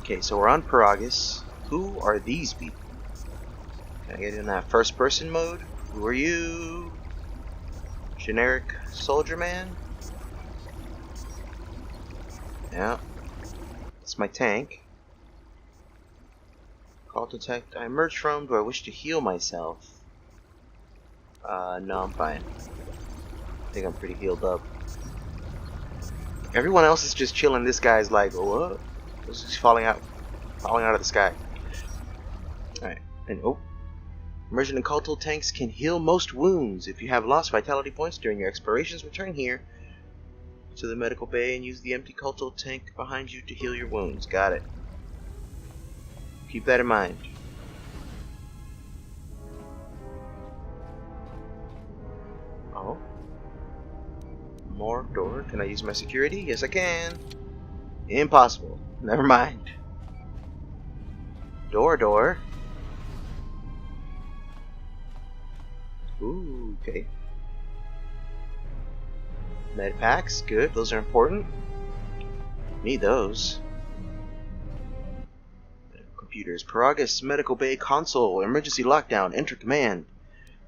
Okay, so we're on Paragus. Who are these people? Can I get in that first person mode? Who are you? Generic soldier man? Yeah. That's my tank. KOLTO tech I emerged from. Do I wish to heal myself? No, I'm fine. I think I'm pretty healed up. Everyone else is just chilling. This guy's like, what? This is falling out of the sky. Alright, and immersion in KOLTO tanks can heal most wounds. If you have lost vitality points during your explorations, return here to the medical bay and use the empty KOLTO tank behind you to heal your wounds. Got it. Keep that in mind. Oh. More door. Can I use my security? Yes, I can. Impossible. Never mind. Door. Ooh, okay. Med packs, good. Those are important. Need those. Computers. Paragus Medical Bay Console. Emergency lockdown. Enter command.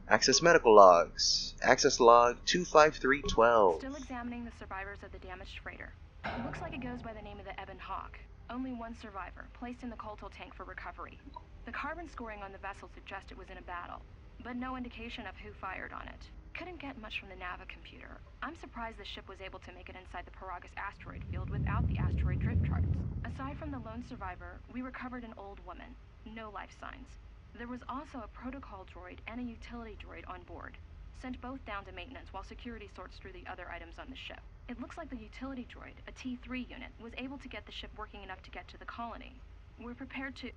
Access medical logs. Access log 25312. Still examining the survivors of the damaged freighter. It looks like it goes by the name of the Ebon Hawk. Only one survivor, placed in the KOLTO tank for recovery. The carbon scoring on the vessel suggests it was in a battle, but no indication of who fired on it. Couldn't get much from the Nava computer. I'm surprised the ship was able to make it inside the Paragus asteroid field without the asteroid drift charts. Aside from the lone survivor, we recovered an old woman. No life signs. There was also a protocol droid and a utility droid on board. Sent both down to maintenance while security sorts through the other items on the ship. It looks like the utility droid, a T3 unit, was able to get the ship working enough to get to the colony. We're prepared to...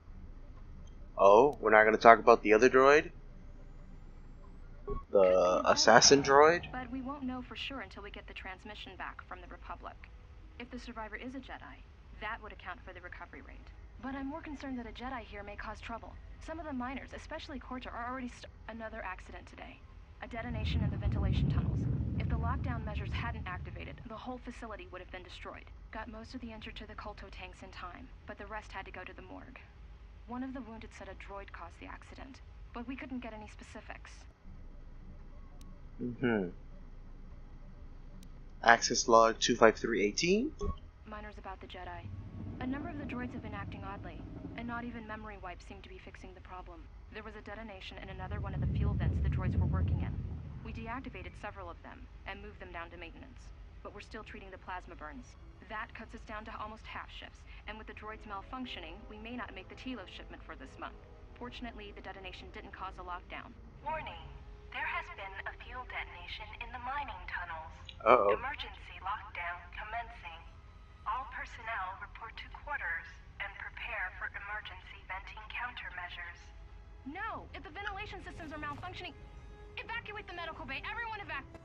Oh, we're not going to talk about the other droid? The assassin droid? But we won't know for sure until we get the transmission back from the Republic. If the survivor is a Jedi, that would account for the recovery rate. But I'm more concerned that a Jedi here may cause trouble. Some of the miners, especially KOLTO, are already another accident today. A detonation in the ventilation tunnels. If the lockdown measures hadn't activated, the whole facility would have been destroyed. Got most of the injured to the KOLTO tanks in time, but the rest had to go to the morgue. One of the wounded said a droid caused the accident, but we couldn't get any specifics. Access log 25318. Miners about the Jedi. A number of the droids have been acting oddly, and not even memory wipes seem to be fixing the problem. There was a detonation in another one of the fuel vents the droids were working in. We deactivated several of them and moved them down to maintenance, but we're still treating the plasma burns. That cuts us down to almost half shifts, and with the droids malfunctioning, we may not make the Telos shipment for this month. Fortunately, the detonation didn't cause a lockdown. Warning. There has been a fuel detonation in the mining tunnels. Uh-oh. Emergency lockdown commencing. All personnel report to quarters and prepare for emergency venting countermeasures. No! If the ventilation systems are malfunctioning, evacuate the medical bay. Everyone evacuate.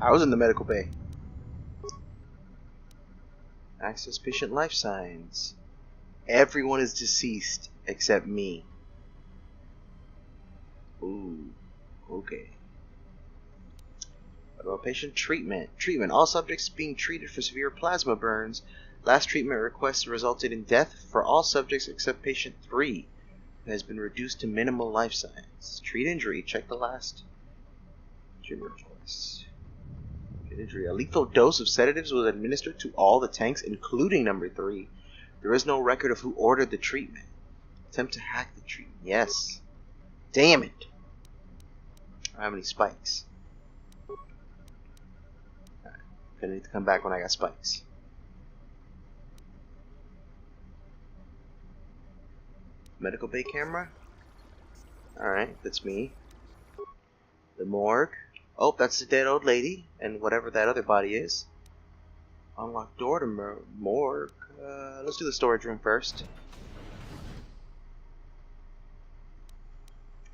I was in the medical bay. Access patient life signs. Everyone is deceased except me. Ooh. Okay. What about patient treatment? Treatment. All subjects being treated for severe plasma burns. Last treatment request resulted in death for all subjects except patient 3, who has been reduced to minimal life signs. Treat injury. Check the last treatment request. Treat injury. A lethal dose of sedatives was administered to all the tanks, including number 3. There is no record of who ordered the treatment. Attempt to hack the treatment. Yes. Damn it. I don't have any spikes. Alright. Gonna need to come back when I got spikes. Medical bay camera? Alright, that's me. The morgue. Oh, that's the dead old lady. And whatever that other body is. Unlock door to morgue. Let's do the storage room first.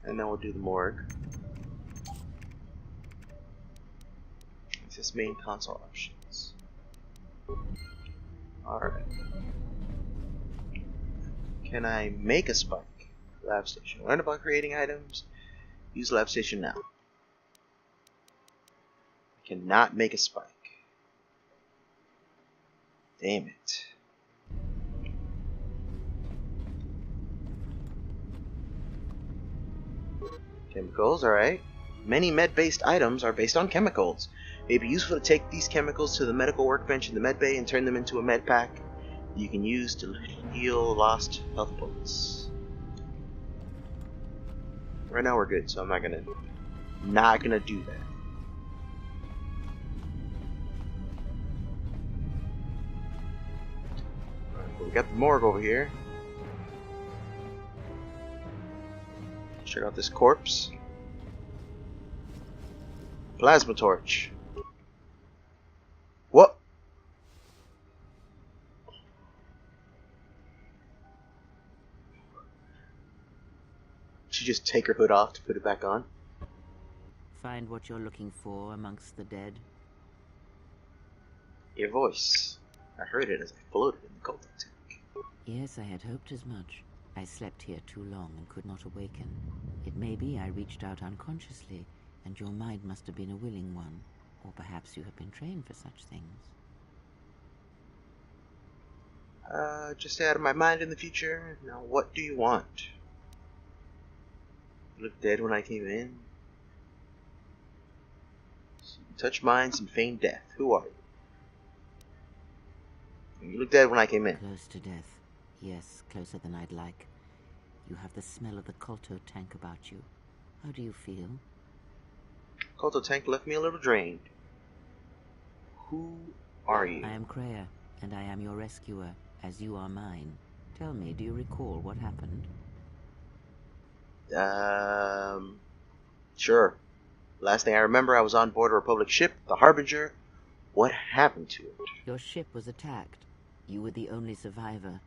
And then we'll do the morgue. Access main console options. Alright. Can I make a spike? Lab station. Learn about creating items. Use lab station now. I cannot make a spike. Damn it. Chemicals, alright. Many med-based items are based on chemicals. It may be useful to take these chemicals to the medical workbench in the med bay and turn them into a med pack you can use to heal lost health points. Right now we're good, so I'm not gonna do that. Alright, we got the morgue over here. Check out this corpse. Plasma torch. What? She just take her hood off to put it back on? Find what you're looking for amongst the dead? Your voice. I heard it as I floated in the KOLTO tank. Yes, I had hoped as much. I slept here too long and could not awaken. It may be I reached out unconsciously, and your mind must have been a willing one. Or perhaps you have been trained for such things. Just stay out of my mind in the future. Now, what do you want? You looked dead when I came in. Touch minds and feign death. Who are you? You looked dead when I came in. Close to death. Yes, closer than I'd like. You have the smell of the KOLTO tank about you. How do you feel? KOLTO tank left me a little drained. Who are you? I am Kreia, and I am your rescuer, as you are mine. Tell me, do you recall what happened? Sure. Last thing I remember, I was on board a Republic ship, the Harbinger. What happened to it? Your ship was attacked. You were the only survivor.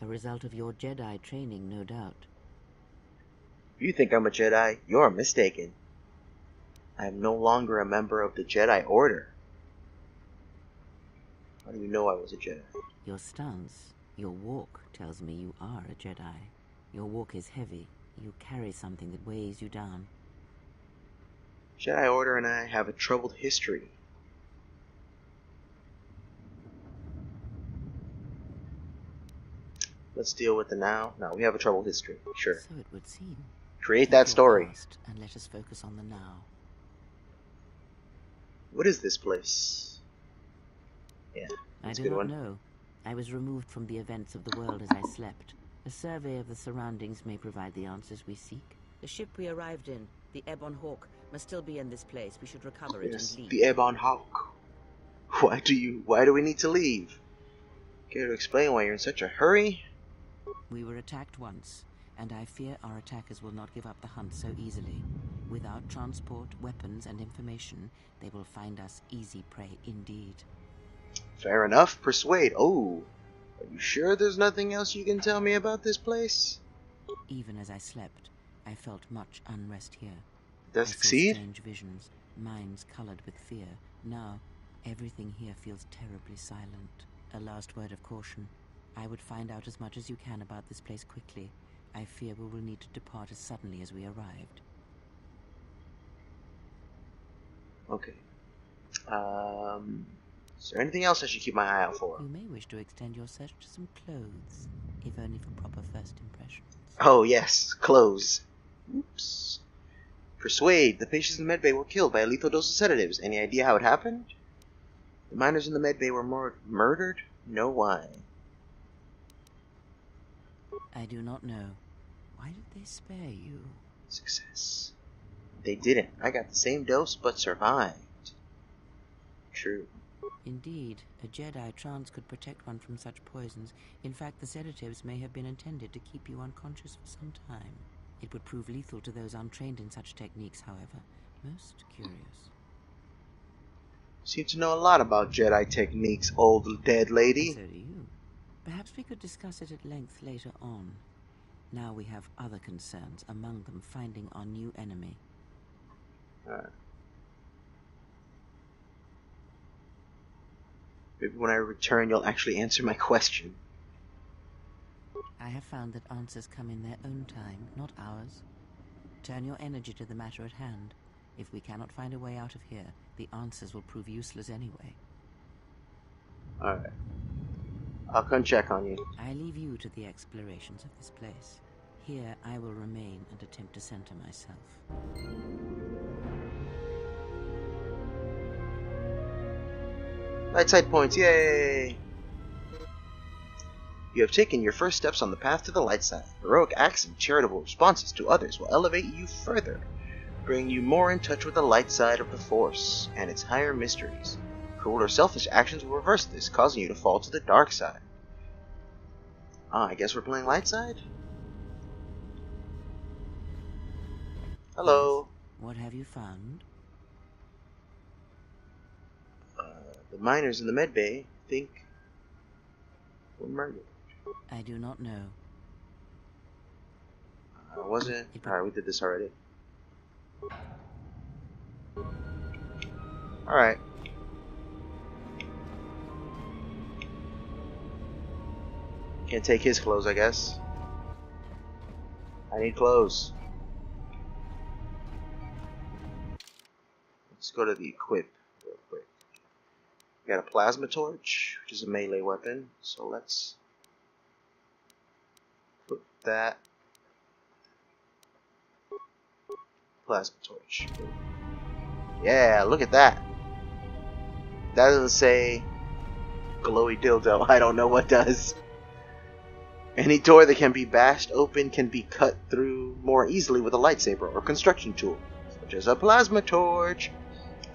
A result of your Jedi training, no doubt. If you think I'm a Jedi, you're mistaken. I am no longer a member of the Jedi Order. How do you know I was a Jedi? Your stance, your walk, tells me you are a Jedi. Your walk is heavy. You carry something that weighs you down. Jedi Order and I have a troubled history. Let's deal with the now. No, we have a troubled history. Sure. So it would seem. Create that story. Past and let us focus on the now. What is this place? Yeah, I that's a do good not one. know. I was removed from the events of the world as I slept. A survey of the surroundings may provide the answers we seek. The ship we arrived in, the Ebon Hawk, must still be in this place. We should recover it Yes, and leave. the Ebon Hawk. Why do we need to leave? Care to explain why you're in such a hurry? We were attacked once, and I fear our attackers will not give up the hunt so easily. Without transport, weapons, and information, they will find us easy prey indeed. Fair enough. Persuade. Oh, are you sure there's nothing else you can tell me about this place? Even as I slept, I felt much unrest here. Does I saw succeed? strange visions, minds colored with fear. Now, everything here feels terribly silent. A last word of caution. I would find out as much as you can about this place quickly. I fear we will need to depart as suddenly as we arrived. Okay. Is there anything else I should keep my eye out for? You may wish to extend your search to some clothes, if only for proper first impressions. Oh yes, clothes. Oops. Persuade. The patients in the medbay were killed by a lethal dose of sedatives. Any idea how it happened? The miners in the medbay were murdered? No, why? I do not know. Why did they spare you? Success. They didn't. I got the same dose, but survived. True. Indeed, a Jedi trance could protect one from such poisons. In fact, the sedatives may have been intended to keep you unconscious for some time. It would prove lethal to those untrained in such techniques, however. Most curious. Seem to know a lot about Jedi techniques, old dead lady. So do you. Perhaps we could discuss it at length later on. Now we have other concerns, among them finding our new enemy. Maybe when I return, you'll actually answer my question. I have found that answers come in their own time, not ours. Turn your energy to the matter at hand. If we cannot find a way out of here, the answers will prove useless anyway. Alright. I'll come check on you. I leave you to the explorations of this place. Here I will remain and attempt to center myself. Light side points, yay! You have taken your first steps on the path to the light side. Heroic acts and charitable responses to others will elevate you further, bring you more in touch with the light side of the Force and its higher mysteries. Cruel or selfish actions will reverse this, causing you to fall to the dark side. I guess we're playing light side? Hello. Yes. What have you found? The miners in the med bay think we're murdered. I do not know. Wasn't. Alright, we did this already. Alright. Can't take his clothes, I guess. I need clothes. Let's go to the equip real quick. We got a plasma torch, which is a melee weapon. So let's put that plasma torch. Yeah, look at that. That doesn't say glowy dildo. I don't know what does. Any door that can be bashed open can be cut through more easily with a lightsaber or construction tool, such as a plasma torch.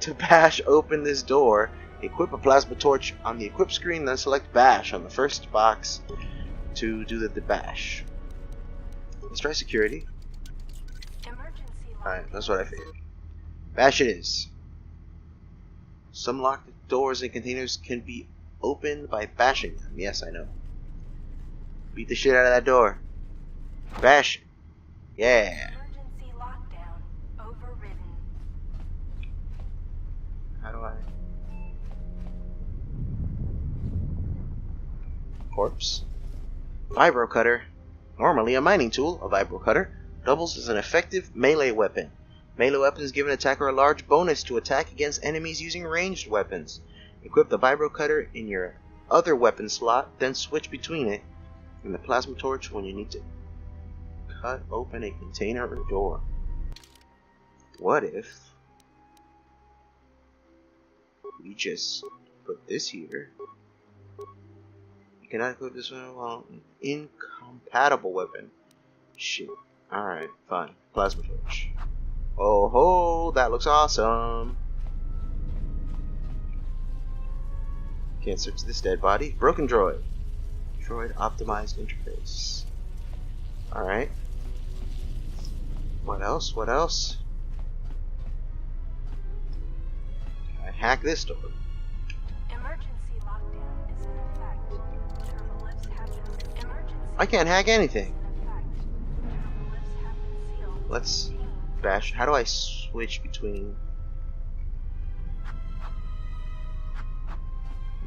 To bash open this door, equip a plasma torch on the equip screen, then select bash on the first box to do the bash. Let's try security. Alright, that's what I figured. Bash it is. Some locked doors and containers can be opened by bashing them. Yes, I know. Beat the shit out of that door. Bash it. Yeah. Emergency lockdown overridden. How do I... Corpse. Vibro cutter. Normally a mining tool, a vibro cutter doubles as an effective melee weapon. Melee weapons give an attacker a large bonus to attack against enemies using ranged weapons. Equip the vibro cutter in your other weapon slot, then switch between it and the plasma torch when you need to cut open a container or door. What if we just put this here? You cannot equip this one while an incompatible weapon. Shit. Alright, fine. Plasma torch. Oh ho, that looks awesome. Can't search this dead body. Broken droid. Droid optimized interface. Alright. What else? What else? Can I hack this door? Emergency lockdown is in effect. Turbolifts have been emergency. I can't hack anything. Turbolifts have been sealed. Let's bash. How do I switch between?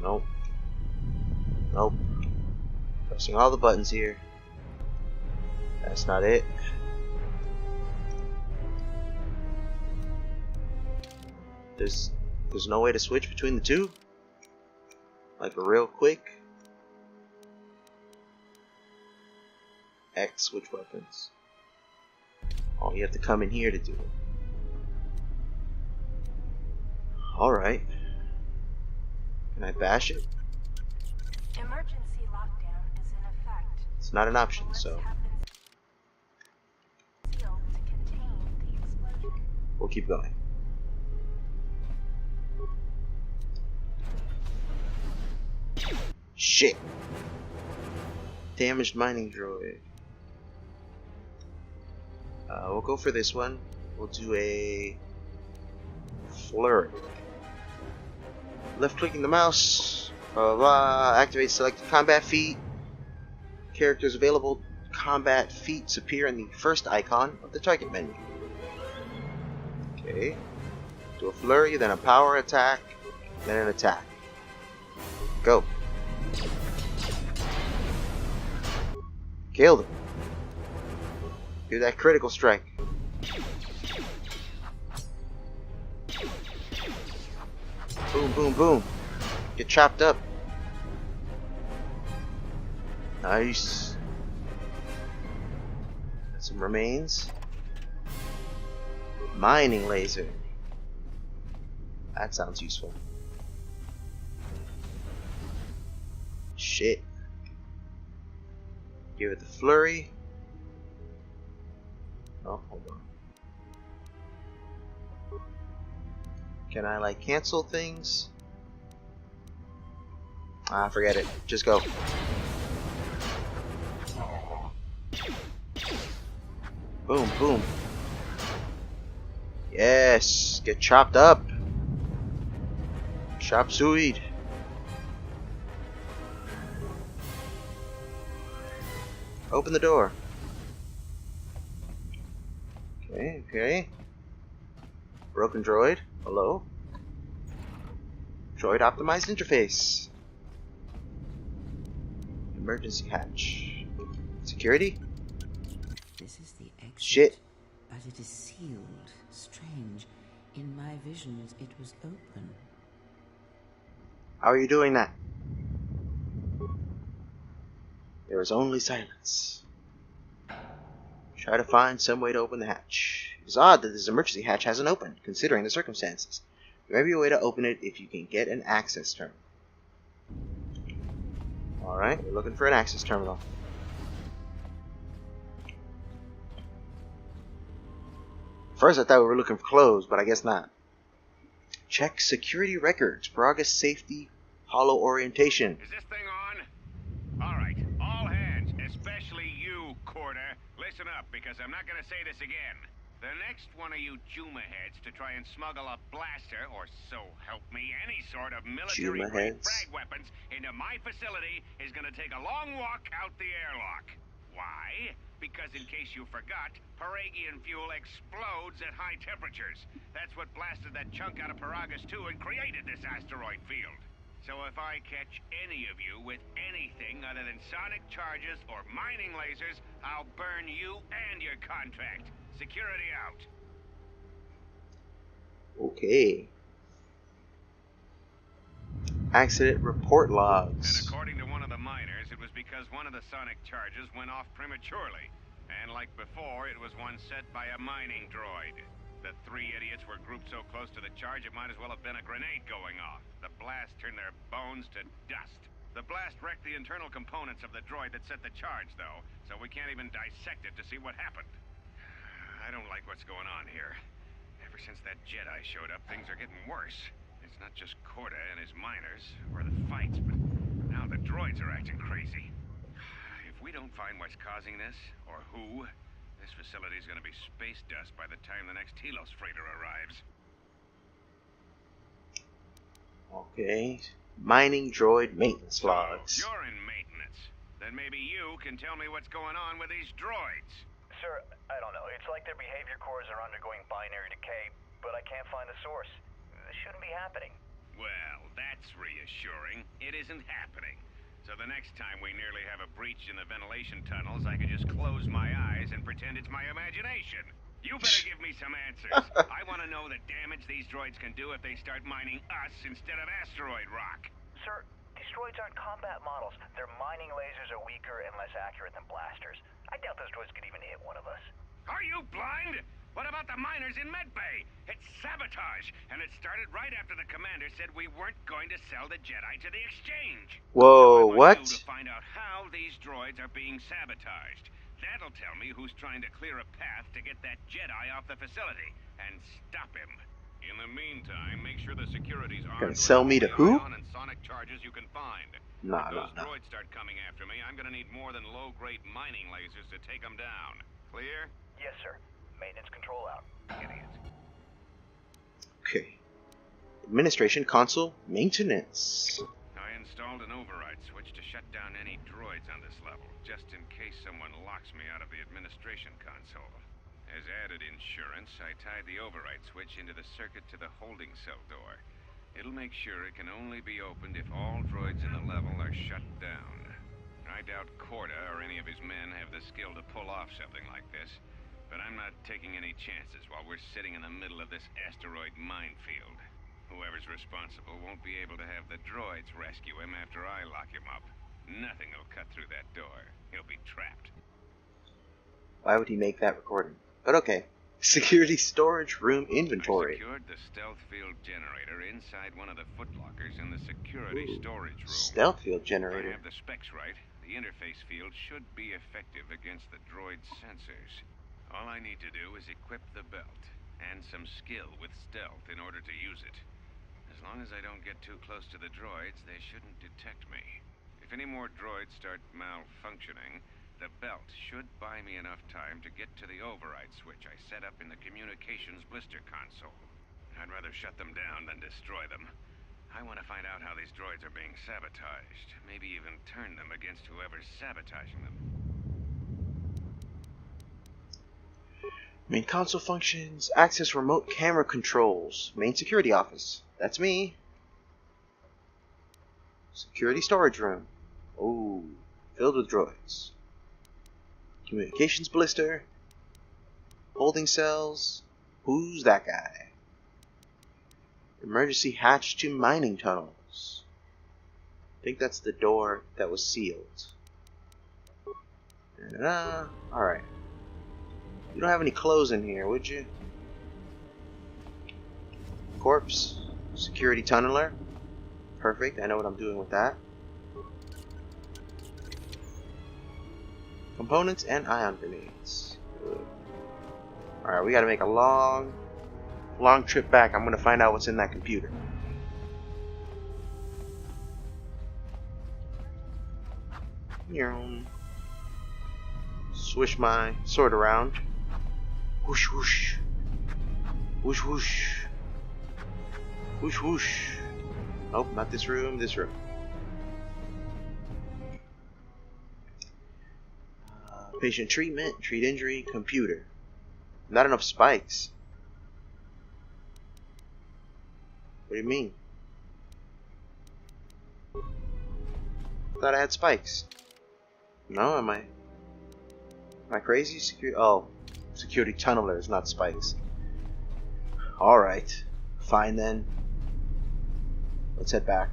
Nope. Nope. Pressing all the buttons here. That's not it. There's no way to switch between the two? Like real quick? X switch weapons. Oh, you have to come in here to do it. Alright. Can I bash it? Emergency lockdown is in effect. It's not an option, Turbolifts so have been sealed to contain the explosion. we'll keep going. Shit! Damaged mining droid. We'll go for this one. We'll do a flurry. Left clicking the mouse. Blah, blah, blah. Activate selected combat feat. Characters available combat feats appear in the first icon of the target menu. Okay. Do a flurry, then a power attack, then an attack. Go. Killed him. Do that critical strike. Boom, boom, boom. Get chopped up. Nice. Some remains. Mining laser. That sounds useful. Shit. Give it the flurry. Oh, hold on. Can I, like, cancel things? Ah, forget it. Just go. Boom, boom. Yes, get chopped up. Chop suey. Open the door. Okay, okay. Broken droid. Hello. Droid optimized interface. Emergency hatch. Security? This is the exit. Shit. But it is sealed. Strange. In my visions, it was open. How are you doing that? There is only silence. Try to find some way to open the hatch. It's odd that this emergency hatch hasn't opened, considering the circumstances. There may be a way to open it if you can get an access terminal. Alright, we're looking for an access terminal. First I thought we were looking for clothes, but I guess not. Check security records. Progress safety hollow orientation. Is this thing on? Alright, all hands, especially you, Corder. Listen up, because I'm not gonna say this again. The next one of you Juma heads to try and smuggle a blaster, or so help me, any sort of military-grade frag weapons into my facility is gonna take a long walk out the airlock. Why? Because in case you forgot, Paragian fuel explodes at high temperatures. That's what blasted that chunk out of Paragus 2 and created this asteroid field. So if I catch any of you with anything other than sonic charges or mining lasers, I'll burn you and your contract. Security out. Okay. Accident report And logs. according to one of the miners, it was because one of the sonic charges went off prematurely. And like before, it was one set by a mining droid. The three idiots were grouped so close to the charge it might as well have been a grenade going off. The blast turned their bones to dust. The blast wrecked the internal components of the droid that set the charge, though, so we can't even dissect it to see what happened. I don't like what's going on here. Ever since that Jedi showed up, things are getting worse. It's not just Corda and his miners, or the fights, but now the droids are acting crazy. If we don't find what's causing this, or who, this facility's gonna be space dust by the time the next Telos freighter arrives. Okay. Mining droid maintenance logs. So, you're in maintenance. Then maybe you can tell me what's going on with these droids. Sir, I don't know. It's like their behavior cores are undergoing binary decay, but I can't find the source. This shouldn't be happening. Well, that's reassuring. It isn't happening. So the next time we nearly have a breach in the ventilation tunnels, I can just close my eyes and pretend it's my imagination. You better give me some answers. I want to know the damage these droids can do if they start mining us instead of asteroid rock. Sir, these droids aren't combat models. Their mining lasers are weaker and less accurate than blasters. I doubt those droids could even hit one of us. Are you blind? What about the miners in Medbay? It's sabotage, and it started right after the commander said we weren't going to sell the Jedi to the exchange. Whoa, so I want what? you to find out how these droids are being sabotaged. That'll tell me who's trying to clear a path to get that Jedi off the facility and stop him. In the meantime, make sure the security's armed Gonna with sell me to who? ion and sonic charges you can find. Nah, If those nah. droids start coming after me, I'm gonna need more than low-grade mining lasers to take them down. Clear? Yes, sir. Maintenance control out. Idiot. Okay. Administration console maintenance. I installed an override switch to shut down any droids on this level, just in case someone locks me out of the administration console. As added insurance, I tied the override switch into the circuit to the holding cell door. It'll make sure it can only be opened if all droids in the level are shut down. I doubt Corda or any of his men have the skill to pull off something like this, but I'm not taking any chances while we're sitting in the middle of this asteroid minefield. Whoever's responsible won't be able to have the droids rescue him after I lock him up. Nothing will cut through that door. He'll be trapped. Why would he make that recording? But okay. Security storage room I inventory. secured the stealth field generator inside one of the footlockers in the security Ooh, storage room. stealth field If I generator. have the specs right, the interface field should be effective against the droid's sensors. All I need to do is equip the belt and some skill with stealth in order to use it. As long as I don't get too close to the droids, they shouldn't detect me. If any more droids start malfunctioning, the belt should buy me enough time to get to the override switch I set up in the communications blister console. I'd rather shut them down than destroy them. I want to find out how these droids are being sabotaged. Maybe even turn them against whoever's sabotaging them. Main console functions. Access remote camera controls. Main security office. That's me. Security storage room. Oh, filled with droids. Communications blister. Holding cells. Who's that guy? Emergency hatch to mining tunnels. I think that's the door that was sealed. Alright. You don't have any clothes in here, would you? Corpse. Security tunneler. Perfect, I know what I'm doing with that. Components and ion grenades. Alright, we gotta make a long trip back. I'm gonna find out what's in that computer. Swish my sword around. Whoosh whoosh. Whoosh whoosh. Whoosh whoosh. Nope, not this room, this room. Patient treatment, treat injury, computer. Not enough spikes. What do you mean? Thought I had spikes. No, am I crazy? Security tunnelers, not spikes. Alright. Fine then. Let's head back.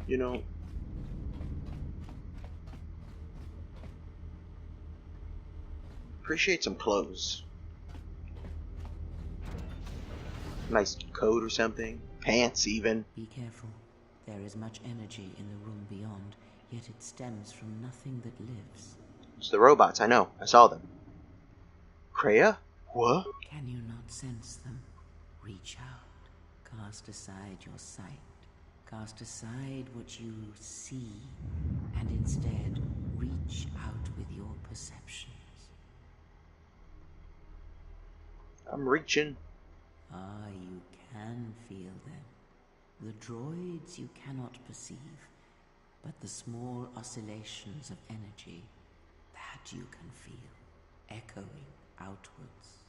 You know, appreciate some clothes. Nice coat or something. Pants even. Be careful. There is much energy in the room beyond, yet it stems from nothing that lives. It's the robots, I know. I saw them. Kreia? What? Can you not sense them? Reach out. Cast aside your sight. Cast aside what you see, and instead reach out with your perceptions. I'm reaching. Ah, you can feel them. The droids you cannot perceive, but the small oscillations of energy, that you can feel, echoing outwards.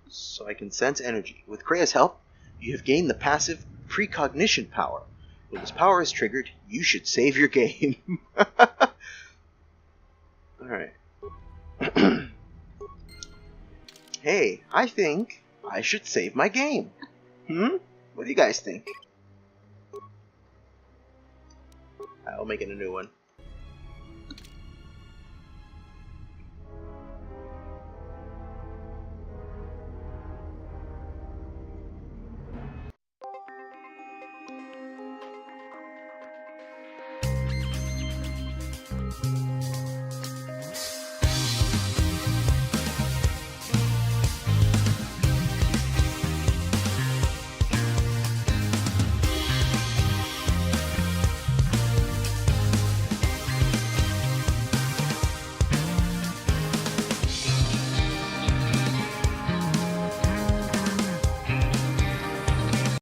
So I can sense energy. With Kreia's help, you have gained the passive precognition power. When this power is triggered, you should save your game. Alright. Hey, I think I should save my game. What do you guys think? I'll make it a new one.